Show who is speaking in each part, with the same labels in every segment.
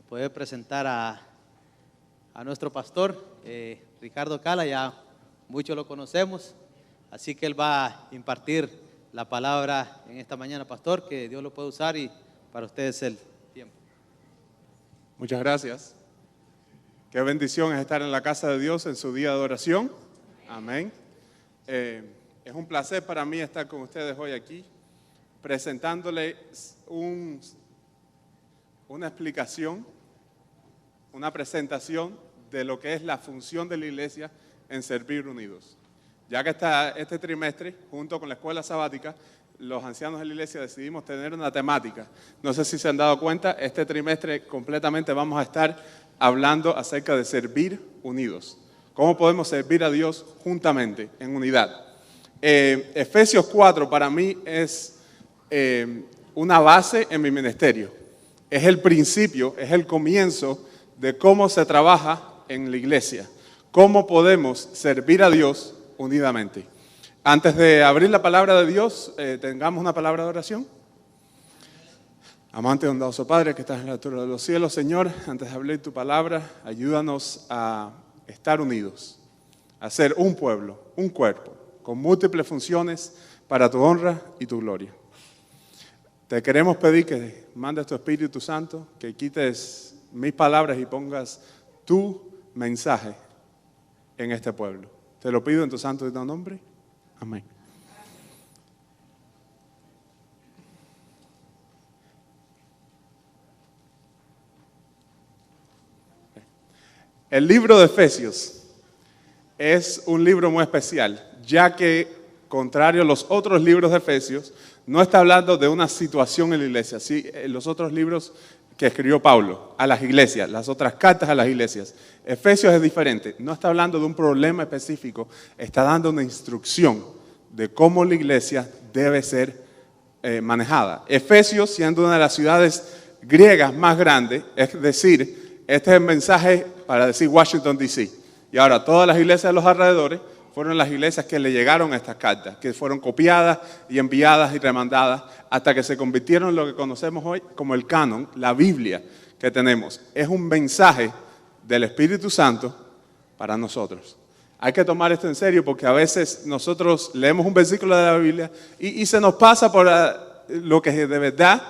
Speaker 1: de poder presentar a nuestro pastor, Ricardo Cala. Ya muchos lo conocemos, así que él va a impartir la palabra en esta mañana, pastor, que Dios lo puede usar y para ustedes el tiempo.
Speaker 2: Muchas gracias. Qué bendición es estar en la casa de Dios en su día de oración. Amén. Es un placer para mí estar con ustedes hoy aquí, presentándoles una explicación, una presentación de lo que es la función de la iglesia en servir unidos. Ya que este trimestre, junto con la escuela sabática, los ancianos de la iglesia decidimos tener una temática. No sé si se han dado cuenta, este trimestre completamente vamos a estar hablando acerca de servir unidos. ¿Cómo podemos servir a Dios juntamente, en unidad? Efesios 4 para mí es una base en mi ministerio. Es el principio, es el comienzo de cómo se trabaja en la iglesia. Cómo podemos servir a Dios unidamente. Antes de abrir la palabra de Dios, tengamos una palabra de oración. Amante bondadoso Padre que estás en la altura de los cielos, Señor, antes de abrir tu palabra, ayúdanos a estar unidos, a ser un pueblo, un cuerpo, con múltiples funciones para tu honra y tu gloria. Te queremos pedir que mandes tu Espíritu Santo, que quites mis palabras y pongas tu mensaje en este pueblo. Te lo pido en tu santo y tu nombre. Amén. El libro de Efesios es un libro muy especial, ya que, contrario a los otros libros de Efesios, no está hablando de una situación en la iglesia. Sí, los otros libros que escribió Pablo a las iglesias, las otras cartas a las iglesias. Efesios es diferente, no está hablando de un problema específico, está dando una instrucción de cómo la iglesia debe ser manejada. Efesios, siendo una de las ciudades griegas más grandes, es decir, este es el mensaje para decir Washington, D.C. Y ahora todas las iglesias de los alrededores fueron las iglesias que le llegaron a estas cartas, que fueron copiadas y enviadas y remandadas hasta que se convirtieron en lo que conocemos hoy como el canon, la Biblia que tenemos. Es un mensaje del Espíritu Santo para nosotros. Hay que tomar esto en serio porque a veces nosotros leemos un versículo de la Biblia y se nos pasa por lo que de verdad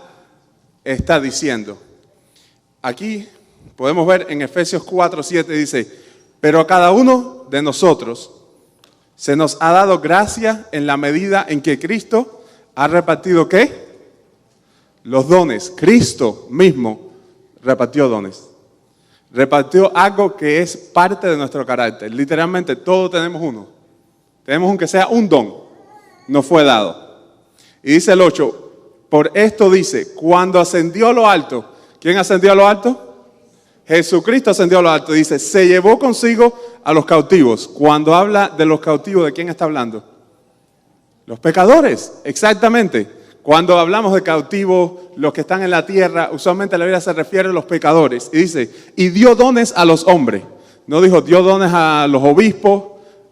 Speaker 2: está diciendo. Aquí podemos ver en Efesios 4:7 dice, pero a cada uno de nosotros se nos ha dado gracia en la medida en que Cristo ha repartido ¿qué? Los dones. Cristo mismo repartió dones. Repartió algo que es parte de nuestro carácter. Literalmente todos tenemos uno. Tenemos aunque sea un don. Nos fue dado. Y dice el 8, por esto dice, cuando ascendió a lo alto, ¿quién ascendió a lo alto? Jesucristo ascendió a lo alto, dice, se llevó consigo a los cautivos. Cuando habla de los cautivos, ¿de quién está hablando? Los pecadores, exactamente. Cuando hablamos de cautivos, los que están en la tierra, usualmente la Biblia se refiere a los pecadores. Y dice, y dio dones a los hombres. No dijo, dio dones a los obispos,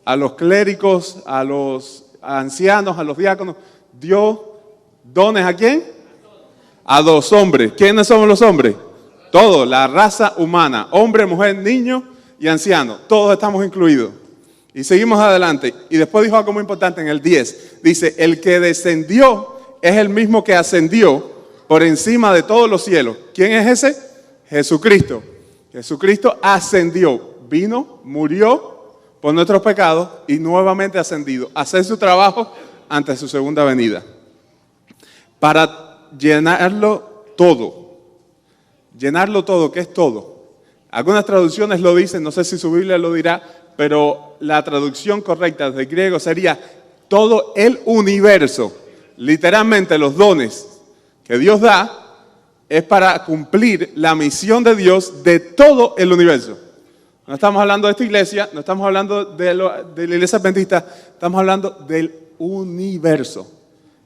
Speaker 2: a los clérigos, a los ancianos, a los diáconos. Dio dones ¿a quién? A los hombres. ¿Quiénes somos los hombres? Todos, la raza humana, hombre, mujer, niño y anciano, todos estamos incluidos. Y seguimos adelante. Y después dijo algo muy importante en el 10. Dice, el que descendió es el mismo que ascendió por encima de todos los cielos. ¿Quién es ese? Jesucristo. Jesucristo ascendió, vino, murió por nuestros pecados y nuevamente ascendido. A hacer su trabajo ante su segunda venida. Para llenarlo todo. Llenarlo todo, ¿qué es todo? Algunas traducciones lo dicen, no sé si su Biblia lo dirá, pero la traducción correcta del griego sería todo el universo. Literalmente los dones que Dios da es para cumplir la misión de Dios de todo el universo. No estamos hablando de esta iglesia, no estamos hablando de la iglesia adventista, estamos hablando del universo.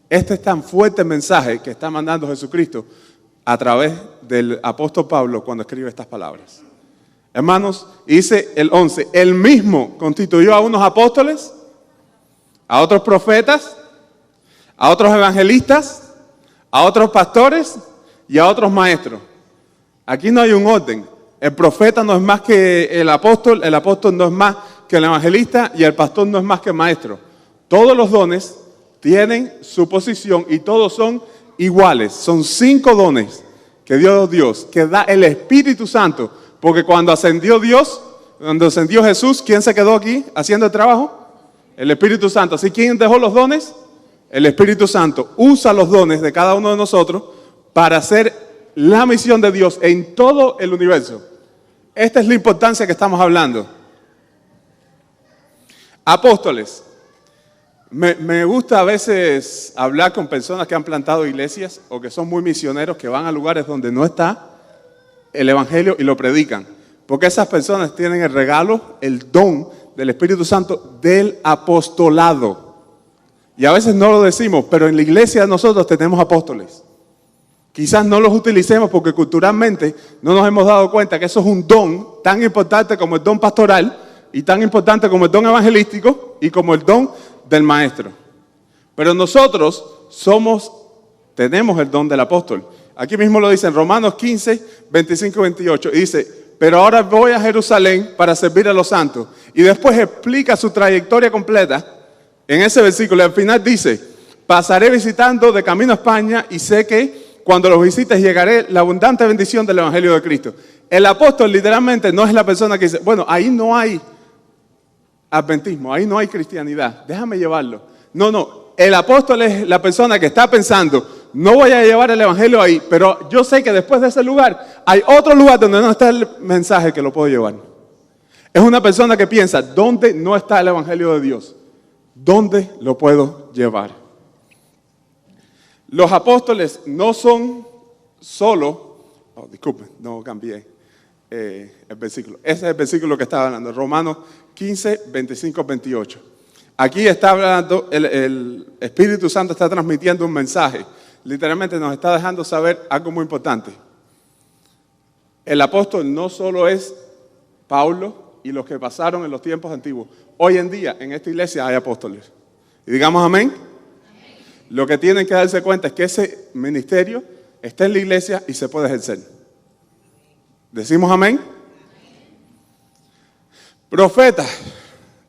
Speaker 2: Este es tan fuerte el mensaje que está mandando Jesucristo a través del apóstol Pablo cuando escribe estas palabras. Hermanos, dice el 11, él mismo constituyó a unos apóstoles, a otros profetas, a otros evangelistas, a otros pastores y a otros maestros. Aquí no hay un orden. El profeta no es más que el apóstol no es más que el evangelista y el pastor no es más que el maestro. Todos los dones tienen su posición y todos son iguales. Son 5 dones que Dios, que da el Espíritu Santo. Porque cuando ascendió Jesús, ¿quién se quedó aquí haciendo el trabajo? El Espíritu Santo. ¿Así quién dejó los dones? El Espíritu Santo. Usa los dones de cada uno de nosotros para hacer la misión de Dios en todo el universo. Esta es la importancia que estamos hablando. Apóstoles. Me gusta a veces hablar con personas que han plantado iglesias o que son muy misioneros, que van a lugares donde no está el evangelio y lo predican. Porque esas personas tienen el regalo, el don del Espíritu Santo del apostolado. Y a veces no lo decimos, pero en la iglesia nosotros tenemos apóstoles. Quizás no los utilicemos porque culturalmente no nos hemos dado cuenta que eso es un don tan importante como el don pastoral y tan importante como el don evangelístico y como el don del maestro. Pero nosotros tenemos el don del apóstol. Aquí mismo lo dice en Romanos 15, 25 y 28. Y dice, pero ahora voy a Jerusalén para servir a los santos. Y después explica su trayectoria completa en ese versículo. Al final dice, pasaré visitando de camino a España y sé que cuando los visites llegaré la abundante bendición del Evangelio de Cristo. El apóstol literalmente no es la persona que dice, bueno, ahí no hay adventismo, ahí no hay cristianidad, déjame llevarlo. No, el apóstol es la persona que está pensando, no voy a llevar el evangelio ahí, pero yo sé que después de ese lugar hay otro lugar donde no está el mensaje que lo puedo llevar. Es una persona que piensa, ¿dónde no está el evangelio de Dios? ¿Dónde lo puedo llevar? Los apóstoles no son solo, disculpen, no cambié el versículo. Ese es el versículo que estaba hablando, Romanos 15, 25, 28. Aquí está hablando, el Espíritu Santo está transmitiendo un mensaje. Literalmente nos está dejando saber algo muy importante. El apóstol no solo es Pablo y los que pasaron en los tiempos antiguos. Hoy en día en esta iglesia hay apóstoles. Y digamos amén. Lo que tienen que darse cuenta es que ese ministerio está en la iglesia y se puede ejercer. ¿Decimos amén? Profeta.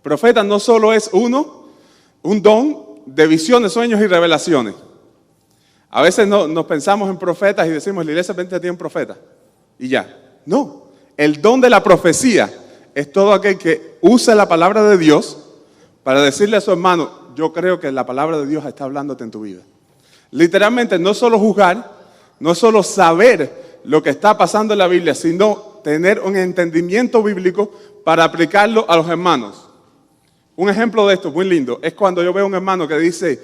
Speaker 2: Profeta no solo es un don de visiones, sueños y revelaciones. A veces nos pensamos en profetas y decimos, la iglesia adventista tiene un profeta. Y ya. No. El don de la profecía es todo aquel que usa la palabra de Dios para decirle a su hermano, yo creo que la palabra de Dios está hablándote en tu vida. Literalmente no es solo juzgar, no es solo saber lo que está pasando en la Biblia, sino tener un entendimiento bíblico para aplicarlo a los hermanos. Un ejemplo de esto muy lindo es cuando yo veo a un hermano que dice,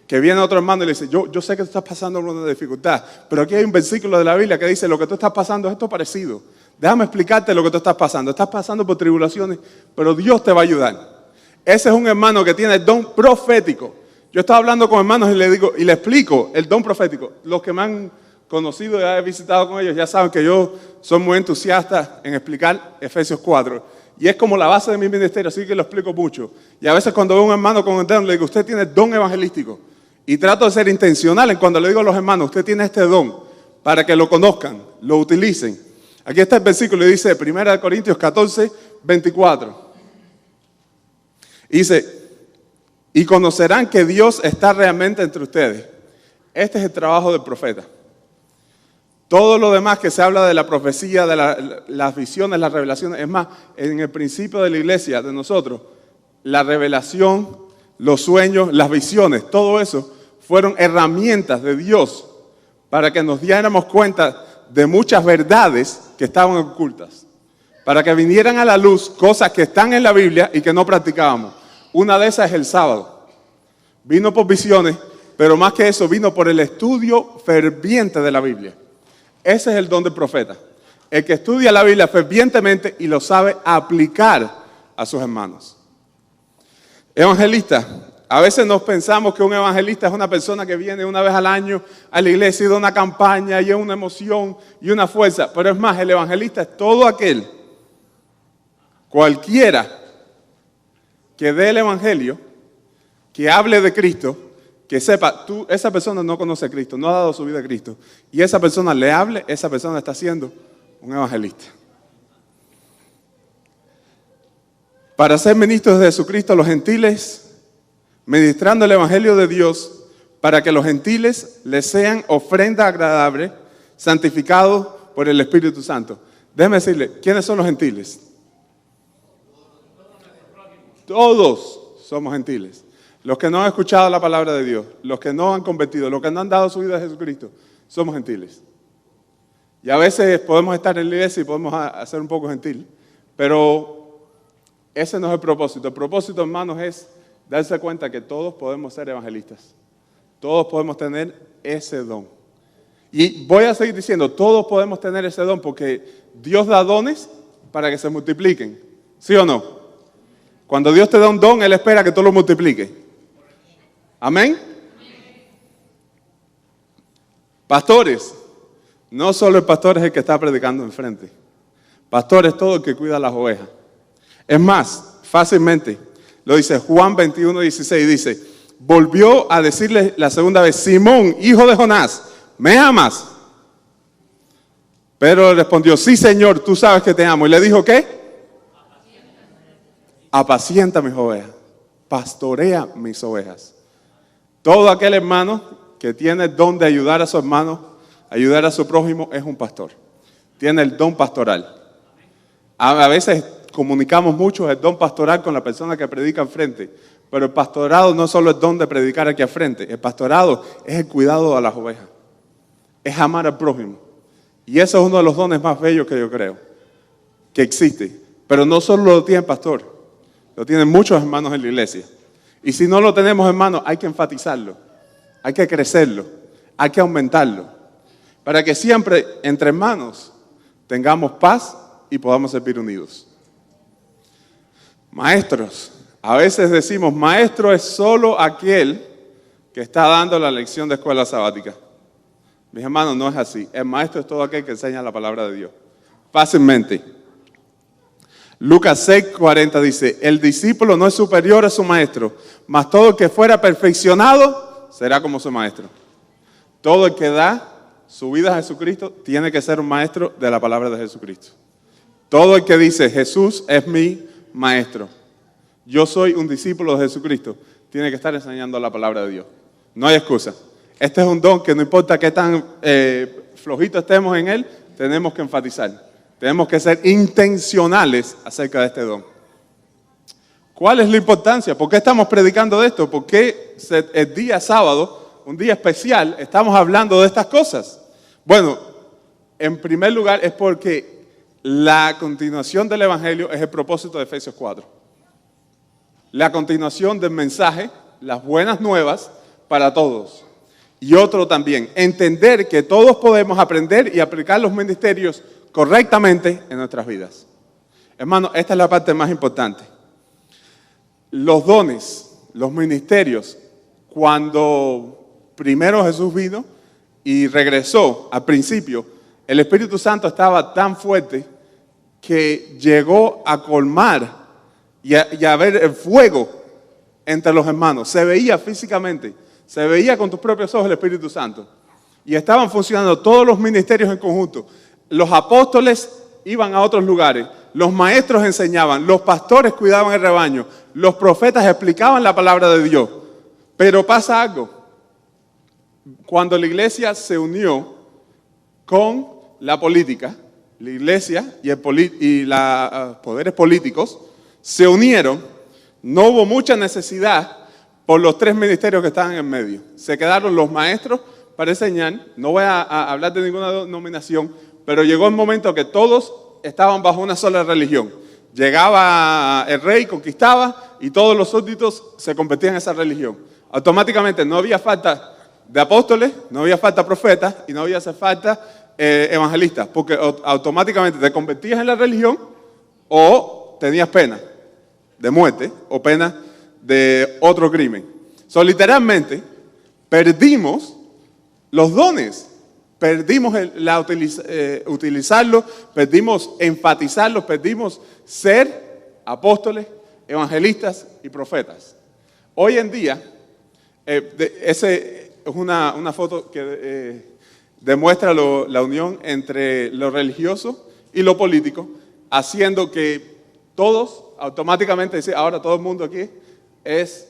Speaker 2: que viene otro hermano y le dice, yo sé que tú estás pasando por una dificultad, pero aquí hay un versículo de la Biblia que dice, lo que tú estás pasando es esto parecido. Déjame explicarte lo que tú estás pasando. Estás pasando por tribulaciones, pero Dios te va a ayudar. Ese es un hermano que tiene el don profético. Yo estaba hablando con hermanos y le explico el don profético. Los que me han conocido y he visitado con ellos ya saben que yo soy muy entusiasta en explicar Efesios 4. Y es como la base de mi ministerio, así que lo explico mucho. Y a veces cuando veo a un hermano con un don, le digo, usted tiene don evangelístico. Y trato de ser intencional en cuando le digo a los hermanos, usted tiene este don, para que lo conozcan, lo utilicen. Aquí está el versículo y dice, 1 Corintios 14, 24. Y dice, y conocerán que Dios está realmente entre ustedes. Este es el trabajo del profeta. Todo lo demás que se habla de la profecía, de las visiones, las revelaciones, es más, en el principio de la iglesia, de nosotros, la revelación, los sueños, las visiones, todo eso fueron herramientas de Dios para que nos diéramos cuenta de muchas verdades que estaban ocultas, para que vinieran a la luz cosas que están en la Biblia y que no practicábamos. Una de esas es el sábado. Vino por visiones, pero más que eso, vino por el estudio ferviente de la Biblia. Ese es el don del profeta. El que estudia la Biblia fervientemente y lo sabe aplicar a sus hermanos. Evangelista. A veces nos pensamos que un evangelista es una persona que viene una vez al año a la iglesia y da una campaña y es una emoción y una fuerza. Pero es más, el evangelista es todo aquel, cualquiera que dé el evangelio, que hable de Cristo, que sepa, esa persona no conoce a Cristo, no ha dado su vida a Cristo, y esa persona le hable, esa persona está siendo un evangelista. Para ser ministros de Jesucristo, los gentiles, ministrando el evangelio de Dios, para que los gentiles les sean ofrenda agradable, santificados por el Espíritu Santo. Déjeme decirle, ¿quiénes son los gentiles? Todos somos gentiles. Los que no han escuchado la palabra de Dios, los que no han convertido, los que no han dado su vida a Jesucristo, somos gentiles. Y a veces podemos estar en la iglesia y podemos hacer un poco gentil, pero ese no es el propósito. El propósito, hermanos, es darse cuenta que todos podemos ser evangelistas. Todos podemos tener ese don. Y voy a seguir diciendo, todos podemos tener ese don porque Dios da dones para que se multipliquen. ¿Sí o no? Cuando Dios te da un don, Él espera que tú lo multipliques. ¿Amén? Pastores, no solo el pastor es el que está predicando enfrente. Pastor es todo el que cuida las ovejas. Es más, fácilmente, lo dice Juan 21:16, dice, volvió a decirle la segunda vez, Simón, hijo de Jonás, ¿me amas? Pedro respondió, sí, Señor, tú sabes que te amo. Y le dijo, ¿qué? Apacienta mis ovejas, pastorea mis ovejas. Todo aquel hermano que tiene el don de ayudar a su hermano, ayudar a su prójimo, es un pastor. Tiene el don pastoral. A veces comunicamos mucho el don pastoral con la persona que predica enfrente, pero el pastorado no solo es el don de predicar aquí al frente, el pastorado es el cuidado a las ovejas, es amar al prójimo. Y eso es uno de los dones más bellos que yo creo que existe. Pero no solo lo tiene el pastor, lo tienen muchos hermanos en la iglesia. Y si no lo tenemos, hermanos, hay que enfatizarlo, hay que crecerlo, hay que aumentarlo, para que siempre entre hermanos tengamos paz y podamos servir unidos. Maestros, a veces decimos, maestro es solo aquel que está dando la lección de escuela sabática. Mis hermanos, no es así. El maestro es todo aquel que enseña la palabra de Dios. Fácilmente. Lucas 6:40 dice, el discípulo no es superior a su maestro, mas todo el que fuera perfeccionado será como su maestro. Todo el que da su vida a Jesucristo tiene que ser un maestro de la palabra de Jesucristo. Todo el que dice, Jesús es mi maestro, yo soy un discípulo de Jesucristo, tiene que estar enseñando la palabra de Dios. No hay excusa. Este es un don que no importa qué tan flojito estemos en él, tenemos que enfatizar. Tenemos que ser intencionales acerca de este don. ¿Cuál es la importancia? ¿Por qué estamos predicando de esto? ¿Por qué el día sábado, un día especial, estamos hablando de estas cosas? Bueno, en primer lugar es porque la continuación del Evangelio es el propósito de Efesios 4. La continuación del mensaje, las buenas nuevas para todos. Y otro también, entender que todos podemos aprender y aplicar los ministerios correctamente en nuestras vidas. Hermano, esta es la parte más importante. Los dones, los ministerios, cuando primero Jesús vino y regresó al principio, el Espíritu Santo estaba tan fuerte que llegó a colmar y a ver el fuego entre los hermanos. Se veía físicamente, se veía con tus propios ojos el Espíritu Santo. Y estaban funcionando todos los ministerios en conjunto. Los apóstoles iban a otros lugares, los maestros enseñaban, los pastores cuidaban el rebaño, los profetas explicaban la palabra de Dios. Pero pasa algo. Cuando la iglesia se unió con la política, la iglesia y los poderes políticos se unieron, no hubo mucha necesidad por los tres ministerios que estaban en medio. Se quedaron los maestros para enseñar, no voy a hablar de ninguna denominación, pero llegó el momento que todos estaban bajo una sola religión. Llegaba el rey, conquistaba y todos los súbditos se convertían en esa religión. Automáticamente no había falta de apóstoles, no había falta de profetas y no había falta evangelistas, porque automáticamente te convertías en la religión o tenías pena de muerte o pena de otro crimen. Literalmente perdimos los dones. Perdimos utilizarlos, perdimos enfatizarlos, perdimos ser apóstoles, evangelistas y profetas. Hoy en día, Ese es una foto que demuestra la unión entre lo religioso y lo político, haciendo que todos automáticamente, ahora todo el mundo aquí es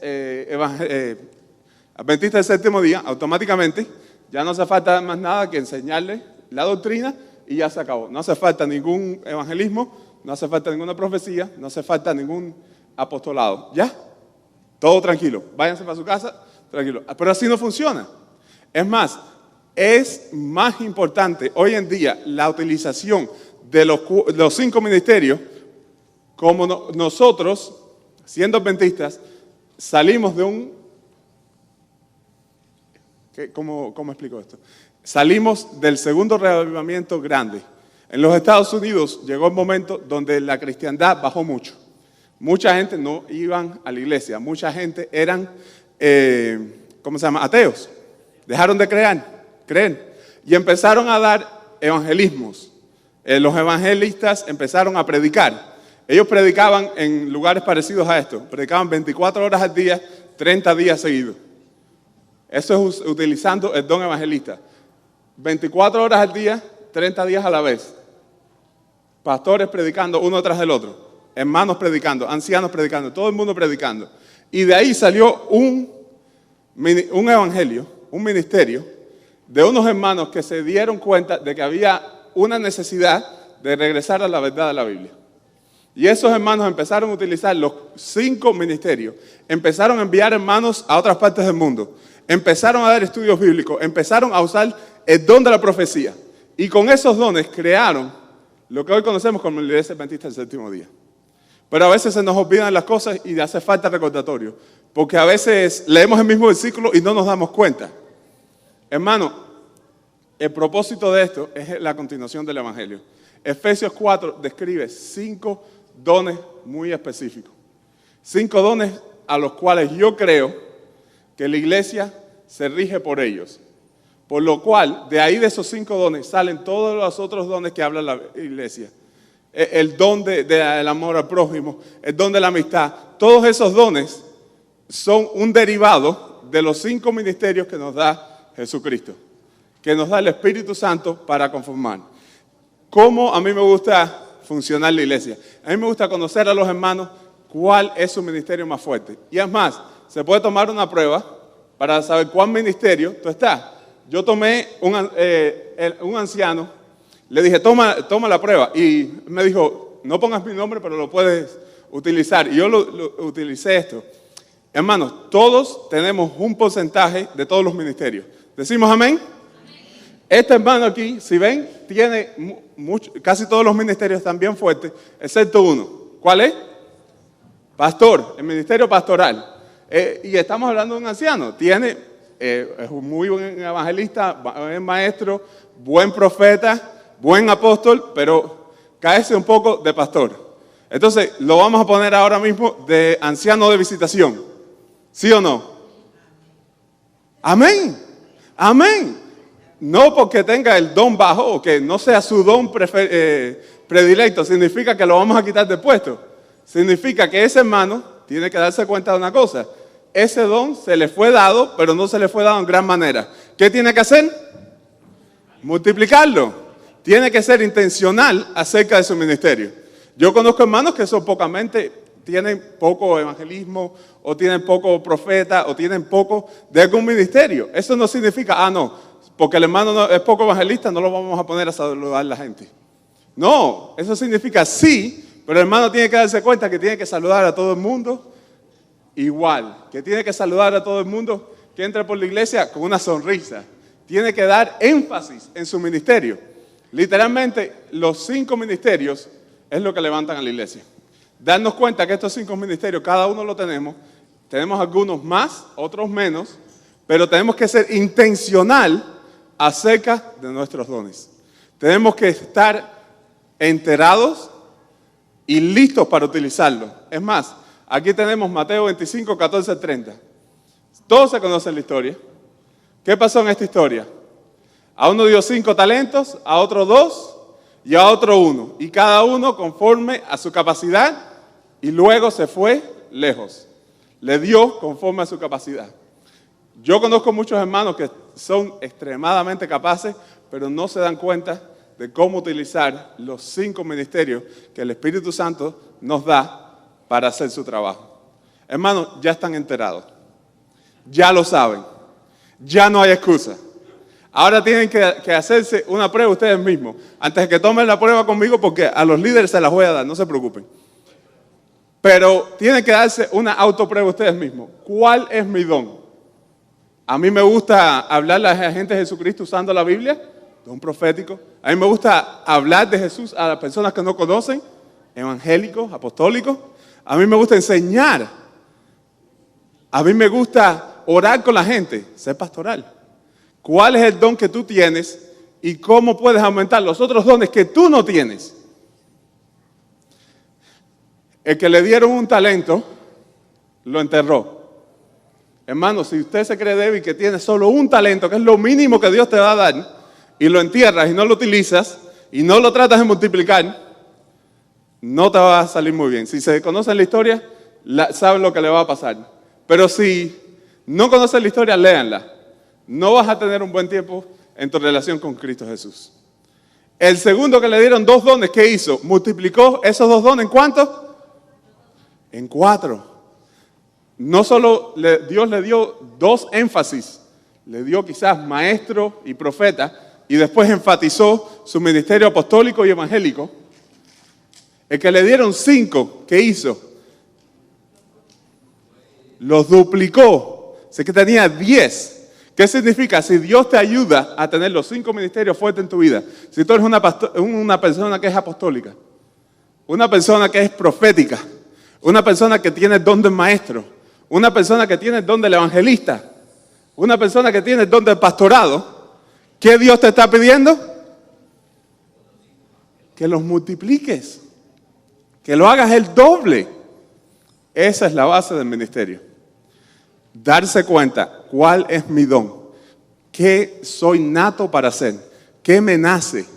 Speaker 2: adventista del séptimo día, automáticamente ya no hace falta más nada que enseñarle la doctrina y ya se acabó. No hace falta ningún evangelismo, no hace falta ninguna profecía, no hace falta ningún apostolado. ¿Ya? Todo tranquilo. Váyanse para su casa, tranquilo. Pero así no funciona. Es más, es más importante hoy en día la utilización de los 5 ministerios, como nosotros, siendo adventistas, salimos de un... ¿Cómo explico esto? Salimos del segundo reavivamiento grande. En los Estados Unidos llegó el momento donde la cristiandad bajó mucho. Mucha gente no iban a la iglesia, mucha gente eran, ateos. Dejaron de creer. Y empezaron a dar evangelismos. Los evangelistas empezaron a predicar. Ellos predicaban en lugares parecidos a esto. Predicaban 24 horas al día, 30 días seguidos. Eso es utilizando el don evangelista. 24 horas al día, 30 días a la vez. Pastores predicando uno tras del otro. Hermanos predicando, ancianos predicando, todo el mundo predicando. Y de ahí salió un evangelio, un ministerio de unos hermanos que se dieron cuenta de que había una necesidad de regresar a la verdad de la Biblia. Y esos hermanos empezaron a utilizar los 5 ministerios, empezaron a enviar hermanos a otras partes del mundo, empezaron a dar estudios bíblicos, empezaron a usar el don de la profecía. Y con esos dones crearon lo que hoy conocemos como la Iglesia Adventista del Séptimo Día. Pero a veces se nos olvidan las cosas y hace falta recordatorio, porque a veces leemos el mismo versículo y no nos damos cuenta. Hermano, el propósito de esto es la continuación del Evangelio. Efesios 4 describe 5 dones muy específicos. 5 dones a los cuales yo creo que la iglesia se rige por ellos. Por lo cual, de ahí de esos 5 dones salen todos los otros dones que habla la iglesia. El don del amor al prójimo, el don de la amistad. Todos esos dones son un derivado de los 5 ministerios que nos da Jesucristo, que nos da el Espíritu Santo para conformar. ¿Cómo a mí me gusta funcionar la iglesia? A mí me gusta conocer a los hermanos cuál es su ministerio más fuerte. Y es más, se puede tomar una prueba para saber cuál ministerio tú estás. Yo tomé un anciano, le dije, toma la prueba. Y me dijo, no pongas mi nombre, pero lo puedes utilizar. Y yo lo utilicé esto. Hermanos, todos tenemos un porcentaje de todos los ministerios. ¿Decimos amén? Este hermano aquí, si ven, tiene casi todos los ministerios están bien fuertes, excepto uno. ¿Cuál es? Pastor, el ministerio pastoral. Y estamos hablando de un anciano. Es un muy buen evangelista, buen maestro, buen profeta, buen apóstol, pero caece un poco de pastor. Entonces, lo vamos a poner ahora mismo de anciano de visitación. ¿Sí o no? Amén. Amén. No porque tenga el don bajo o que no sea su don predilecto, significa que lo vamos a quitar del puesto. Significa que ese hermano tiene que darse cuenta de una cosa. Ese don se le fue dado, pero no se le fue dado en gran manera. ¿Qué tiene que hacer? Multiplicarlo. Tiene que ser intencional acerca de su ministerio. Yo conozco hermanos que son tienen poco evangelismo, o tienen poco profeta, o tienen poco de algún ministerio. Eso no significa, no, porque el hermano es poco evangelista, no lo vamos a poner a saludar a la gente. No, eso significa sí, pero el hermano tiene que darse cuenta que tiene que saludar a todo el mundo igual, que tiene que saludar a todo el mundo que entra por la iglesia con una sonrisa. Tiene que dar énfasis en su ministerio. Literalmente, los 5 ministerios es lo que levantan a la iglesia. Darnos cuenta que estos 5 ministerios, cada uno lo tenemos algunos más, otros menos, pero tenemos que ser intencional acerca de nuestros dones. Tenemos que estar enterados y listos para utilizarlos. Es más, aquí tenemos Mateo 25, 14, 30. Todos se conocen la historia. ¿Qué pasó en esta historia? A uno dio 5 talentos, a otro 2 y a otro 1. Y cada uno conforme a su capacidad y luego se fue lejos. Le dio conforme a su capacidad. Yo conozco muchos hermanos que son extremadamente capaces, pero no se dan cuenta de cómo utilizar los 5 ministerios que el Espíritu Santo nos da para hacer su trabajo. Hermanos, ya están enterados, ya lo saben, ya no hay excusa. Ahora tienen que hacerse una prueba ustedes mismos, antes de que tomen la prueba conmigo, porque a los líderes se las voy a dar, no se preocupen. Pero tienen que darse una autoprueba ustedes mismos. ¿Cuál es mi don? A mí me gusta hablarle a la gente de Jesucristo usando la Biblia, don profético. A mí me gusta hablar de Jesús a las personas que no conocen, evangélicos, apostólicos. A mí me gusta enseñar. A mí me gusta orar con la gente, ser pastoral. ¿Cuál es el don que tú tienes y cómo puedes aumentar los otros dones que tú no tienes? El que le dieron un talento, lo enterró. Hermano, si usted se cree débil que tiene solo un talento, que es lo mínimo que Dios te va a dar, y lo entierras y no lo utilizas, y no lo tratas de multiplicar, no te va a salir muy bien. Si se conoce la historia, saben lo que le va a pasar. Pero si no conoces la historia, léanla. No vas a tener un buen tiempo en tu relación con Cristo Jesús. El segundo que le dieron 2 dones, ¿qué hizo? Multiplicó esos 2 dones, ¿en cuántos? En 4. No solo Dios le dio 2 énfasis, le dio quizás maestro y profeta, y después enfatizó su ministerio apostólico y evangélico. El que le dieron 5, ¿qué hizo? Los duplicó. Sé que tenía 10. ¿Qué significa? Si Dios te ayuda a tener los 5 ministerios fuertes en tu vida, si tú eres una persona que es apostólica, una persona que es profética, una persona que tiene el don del maestro, una persona que tiene el don del evangelista, una persona que tiene el don del pastorado, ¿qué Dios te está pidiendo? Que los multipliques, que lo hagas el doble. Esa es la base del ministerio. Darse cuenta cuál es mi don, qué soy nato para hacer, qué me nace.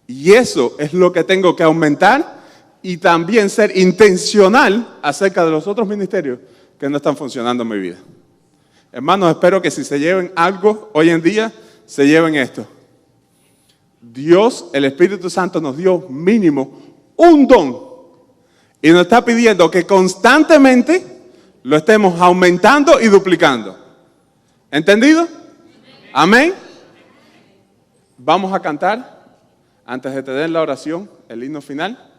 Speaker 2: Y eso es lo que tengo que aumentar y también ser intencional acerca de los otros ministerios que no están funcionando en mi vida. Hermanos, espero que si se lleven algo hoy en día, se lleven esto. Dios, el Espíritu Santo, nos dio mínimo un don y nos está pidiendo que constantemente lo estemos aumentando y duplicando. ¿Entendido? Amén. Vamos a cantar antes de tener la oración, el himno final.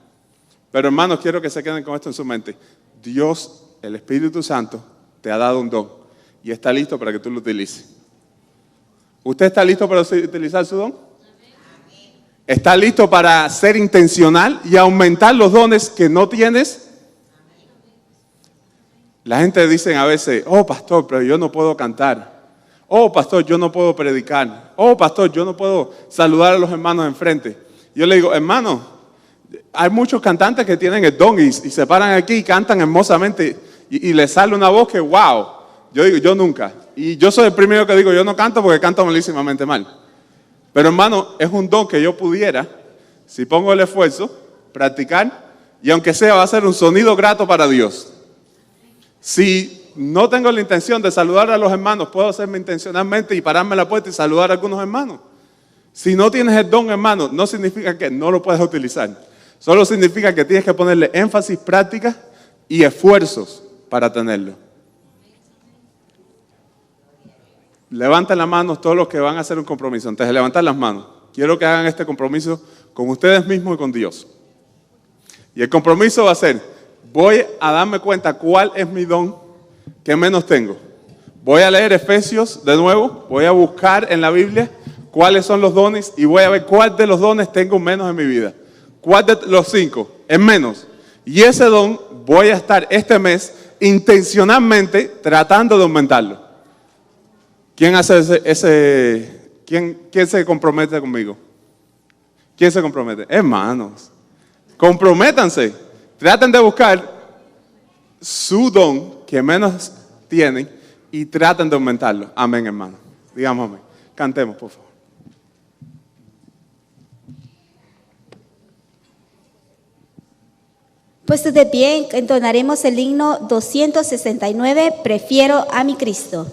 Speaker 2: Pero hermanos, quiero que se queden con esto en su mente. Dios, el Espíritu Santo, te ha dado un don y está listo para que tú lo utilices. ¿Usted está listo para utilizar su don? ¿Está listo para ser intencional y aumentar los dones que no tienes? La gente dice a veces, oh pastor, pero yo no puedo cantar. Oh pastor, yo no puedo predicar. Oh pastor, yo no puedo saludar a los hermanos enfrente. Yo le digo, hermano, hay muchos cantantes que tienen el don y se paran aquí y cantan hermosamente y les sale una voz que wow. Yo digo, yo nunca. Y yo soy el primero que digo, yo no canto porque canto malísimamente mal. Pero hermano, es un don que yo pudiera, si pongo el esfuerzo, practicar, y aunque sea va a ser un sonido grato para Dios. Si no tengo la intención de saludar a los hermanos, puedo hacerme intencionalmente y pararme en la puerta y saludar a algunos hermanos. Si no tienes el don, hermano, no significa que no lo puedes utilizar. Solo significa que tienes que ponerle énfasis, práctica y esfuerzos para tenerlo. Levanten las manos todos los que van a hacer un compromiso. Antes de levantar las manos, quiero que hagan este compromiso con ustedes mismos y con Dios. Y el compromiso va a ser, voy a darme cuenta cuál es mi don que menos tengo. Voy a leer Efesios de nuevo, voy a buscar en la Biblia cuáles son los dones y voy a ver cuál de los dones tengo menos en mi vida. ¿Cuál de los 5 es menos? Y ese don voy a estar este mes intencionalmente tratando de aumentarlo. ¿Quién hace quién se compromete conmigo? ¿Quién se compromete? Hermanos, comprométanse. Traten de buscar su don que menos tienen y traten de aumentarlo. Amén, hermano. Digamos amén. Cantemos, por favor.
Speaker 3: Puestos de pie, entonaremos el himno 269, Prefiero a mi Cristo.